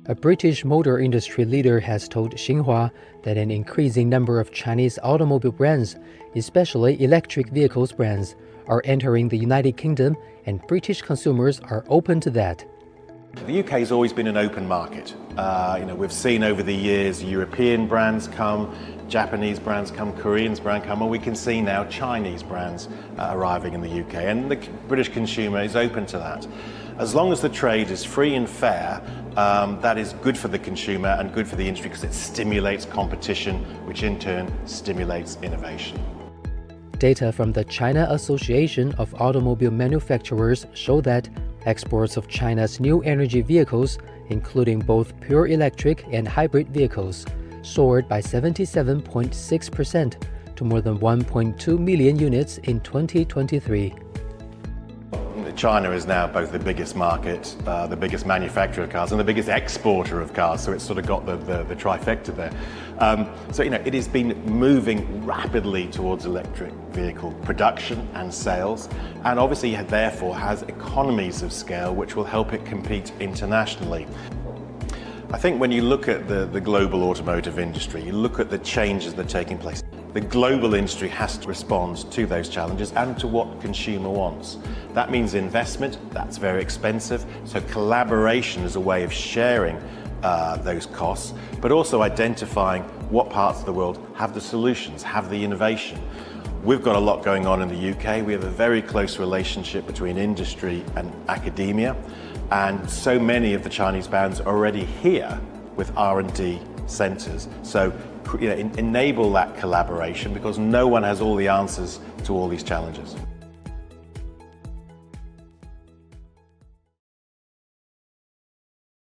A British motor industry leader has told Xinhua that an increasing number of Chinese automobile brands, especially electric vehicles brands, are entering the United Kingdom, and British consumers are open to that. The UK has always been an open market. We've seen over the years European brands come, Japanese brands come, Korean brands come, and we can see now Chinese brands arriving in the UK, and the British consumer is open to that. As long as the trade is free and fair, that is good for the consumer and good for the industry because it stimulates competition, which in turn stimulates innovation. Data from the China Association of Automobile Manufacturers show that exports of China's new energy vehicles, including both pure electric and hybrid vehicles, soared by 77.6% to more than 1.2 million units in 2023. China is now both the biggest market, the biggest manufacturer of cars, and the biggest exporter of cars, so it's sort of got the trifecta there. It has been moving rapidly towards electric vehicle production and sales, and obviously therefore has economies of scale which will help it compete internationally. I think when you look at the global automotive industry, you look at the changes that are taking place. The global industry has to respond to those challenges and to what the consumer wants. That means investment, that's very expensive, so collaboration is a way of sharing those costs, but also identifying what parts of the world have the solutions, have the innovation. We've got a lot going on in the UK. We have a very close relationship between industry and academia, and so many of the Chinese brands are already here with R&D centres. So enable that collaboration because no one has all the answers to all these challenges.